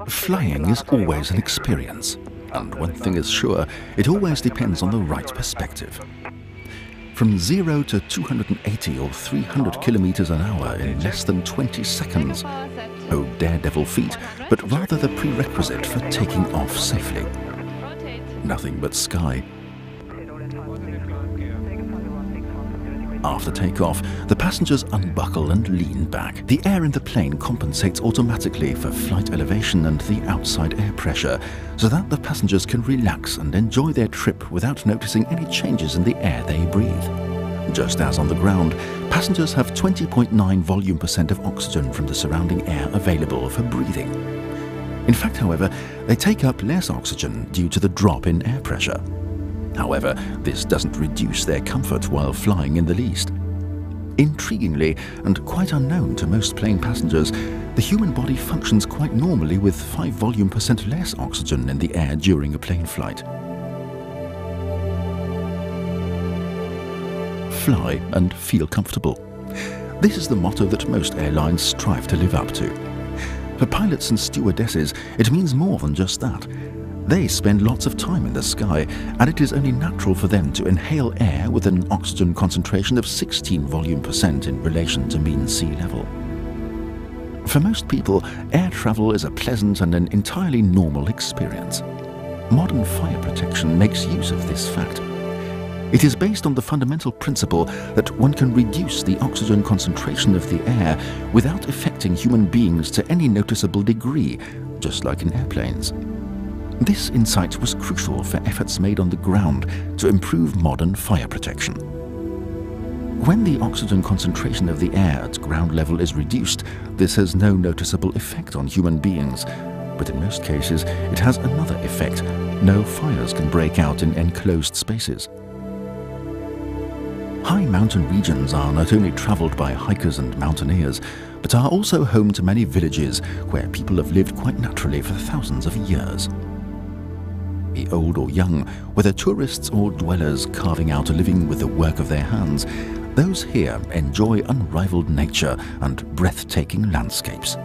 Flying is always an experience, and one thing is sure, it always depends on the right perspective. From 0 to 280 or 300 kilometers an hour in less than 20 seconds. Oh, daredevil feat, but rather the prerequisite for taking off safely. Nothing but sky. After takeoff, the passengers unbuckle and lean back. The air in the plane compensates automatically for flight elevation and the outside air pressure, so that the passengers can relax and enjoy their trip without noticing any changes in the air they breathe. Just as on the ground, passengers have 20.9 volume% of oxygen from the surrounding air available for breathing. In fact, however, they take up less oxygen due to the drop in air pressure. However, this doesn't reduce their comfort while flying in the least. Intriguingly, and quite unknown to most plane passengers, the human body functions quite normally with 5 volume% less oxygen in the air during a plane flight. Fly and feel comfortable. This is the motto that most airlines strive to live up to. For pilots and stewardesses, it means more than just that. They spend lots of time in the sky, and it is only natural for them to inhale air with an oxygen concentration of 16 volume% in relation to mean sea level. For most people, air travel is a pleasant and an entirely normal experience. Modern fire protection makes use of this fact. It is based on the fundamental principle that one can reduce the oxygen concentration of the air without affecting human beings to any noticeable degree, just like in airplanes. This insight was crucial for efforts made on the ground to improve modern fire protection. When the oxygen concentration of the air at ground level is reduced, this has no noticeable effect on human beings, but in most cases it has another effect. No fires can break out in enclosed spaces. High mountain regions are not only travelled by hikers and mountaineers, but are also home to many villages where people have lived quite naturally for thousands of years. Be old or young, whether tourists or dwellers carving out a living with the work of their hands, those here enjoy unrivaled nature and breathtaking landscapes.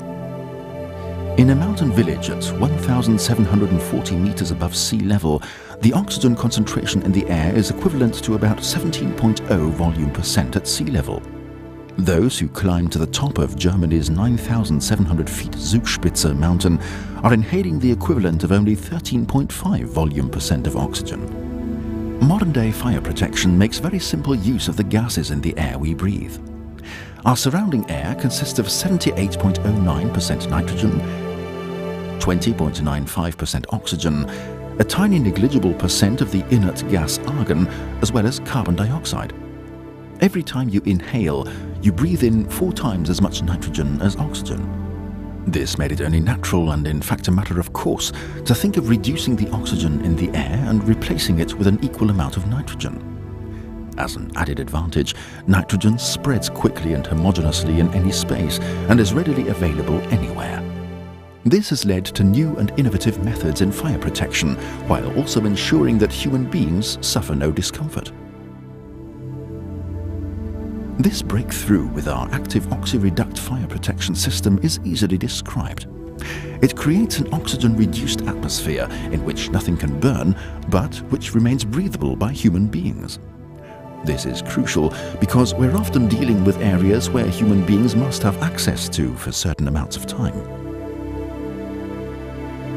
In a mountain village at 1,740 meters above sea level, the oxygen concentration in the air is equivalent to about 17.0 volume% at sea level. Those who climb to the top of Germany's 9,700 feet Zugspitze mountain are inhaling the equivalent of only 13.5 volume% of oxygen. Modern-day fire protection makes very simple use of the gases in the air we breathe. Our surrounding air consists of 78.09% nitrogen, 20.95% oxygen, a tiny negligible percent of the inert gas argon, as well as carbon dioxide. Every time you inhale, you breathe in 4 times as much nitrogen as oxygen. This made it only natural and in fact a matter of course to think of reducing the oxygen in the air and replacing it with an equal amount of nitrogen. As an added advantage, nitrogen spreads quickly and homogeneously in any space and is readily available anywhere. This has led to new and innovative methods in fire protection, while also ensuring that human beings suffer no discomfort. This breakthrough with our active OxyReduct fire protection system is easily described. It creates an oxygen-reduced atmosphere in which nothing can burn, but which remains breathable by human beings. This is crucial because we're often dealing with areas where human beings must have access to for certain amounts of time.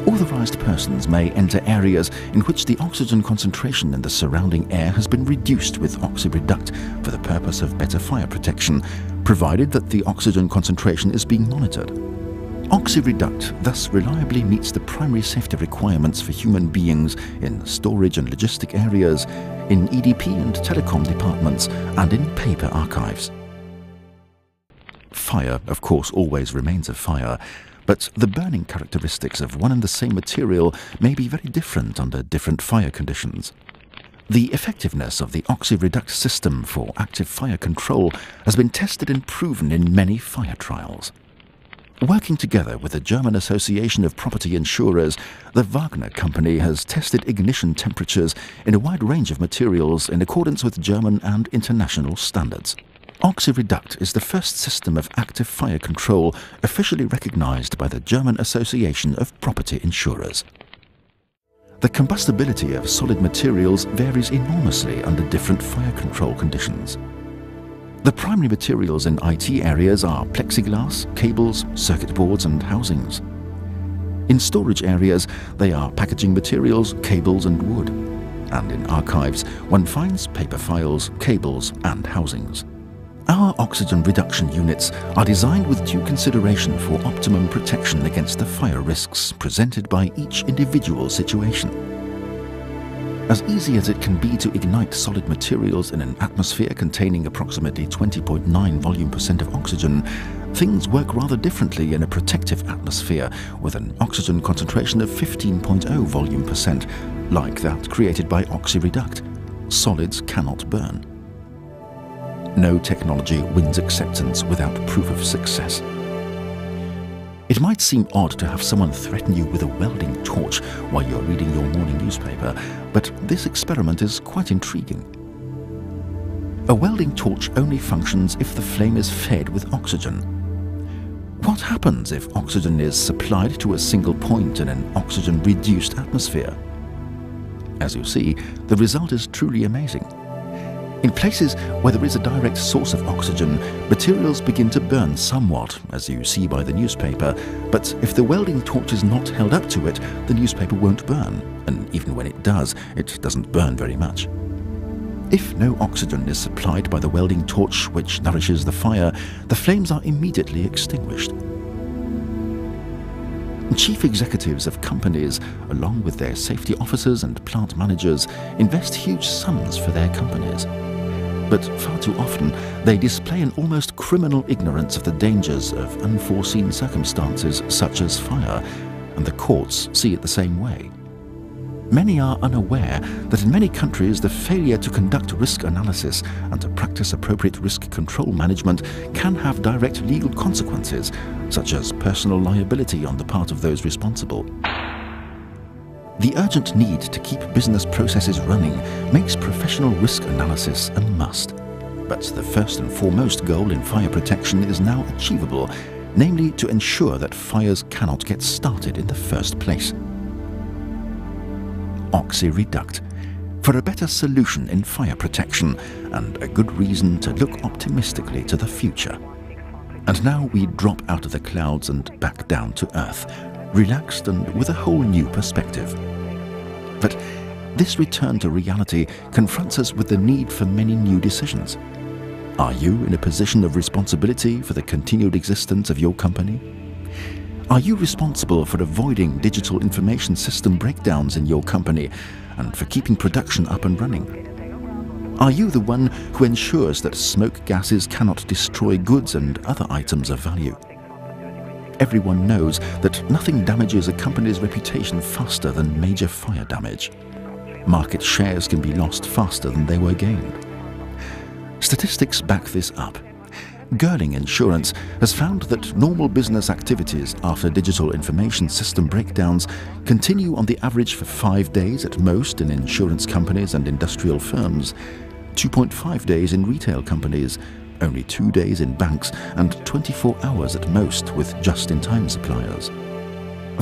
Authorized persons may enter areas in which the oxygen concentration in the surrounding air has been reduced with OxyReduct for the purpose of better fire protection, provided that the oxygen concentration is being monitored. OxyReduct thus reliably meets the primary safety requirements for human beings in storage and logistic areas, in EDP and telecom departments, and in paper archives. Fire, of course, always remains a fire, but the burning characteristics of one and the same material may be very different under different fire conditions. The effectiveness of the OxyReduct system for active fire control has been tested and proven in many fire trials. Working together with the German Association of Property Insurers, the WAGNER company has tested ignition temperatures in a wide range of materials in accordance with German and international standards. OxyReduct is the first system of active fire control officially recognized by the German Association of Property Insurers. The combustibility of solid materials varies enormously under different fire control conditions. The primary materials in IT areas are plexiglass, cables, circuit boards and housings. In storage areas, they are packaging materials, cables and wood. And in archives, one finds paper files, cables and housings. Our oxygen reduction units are designed with due consideration for optimum protection against the fire risks presented by each individual situation. As easy as it can be to ignite solid materials in an atmosphere containing approximately 20.9 volume% of oxygen, things work rather differently in a protective atmosphere with an oxygen concentration of 15.0 volume%, like that created by OxyReduct. Solids cannot burn. No technology wins acceptance without proof of success. It might seem odd to have someone threaten you with a welding torch while you're reading your morning newspaper, but this experiment is quite intriguing. A welding torch only functions if the flame is fed with oxygen. What happens if oxygen is supplied to a single point in an oxygen-reduced atmosphere? As you see, the result is truly amazing. In places where there is a direct source of oxygen, materials begin to burn somewhat, as you see by the newspaper, but if the welding torch is not held up to it, the newspaper won't burn, and even when it doesn't burn very much. If no oxygen is supplied by the welding torch which nourishes the fire, the flames are immediately extinguished. Chief executives of companies, along with their safety officers and plant managers, invest huge sums for their companies. But far too often, they display an almost criminal ignorance of the dangers of unforeseen circumstances such as fire, and the courts see it the same way. Many are unaware that in many countries the failure to conduct risk analysis and to practice appropriate risk control management can have direct legal consequences, such as personal liability on the part of those responsible. The urgent need to keep business processes running makes professional risk analysis a must. But the first and foremost goal in fire protection is now achievable, namely to ensure that fires cannot get started in the first place. OxyReduct, for a better solution in fire protection and a good reason to look optimistically to the future. And now we drop out of the clouds and back down to earth, relaxed and with a whole new perspective. But this return to reality confronts us with the need for many new decisions. Are you in a position of responsibility for the continued existence of your company? Are you responsible for avoiding digital information system breakdowns in your company and for keeping production up and running? Are you the one who ensures that smoke gases cannot destroy goods and other items of value? Everyone knows that nothing damages a company's reputation faster than major fire damage. Market shares can be lost faster than they were gained. Statistics back this up. Girling Insurance has found that normal business activities after digital information system breakdowns continue on the average for 5 days at most in insurance companies and industrial firms, 2.5 days in retail companies, only 2 days in banks, and 24 hours at most with just-in-time suppliers.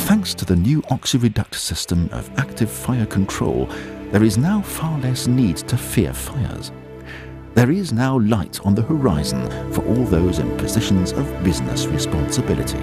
Thanks to the new OxyReduct system of active fire control, there is now far less need to fear fires. There is now light on the horizon for all those in positions of business responsibility.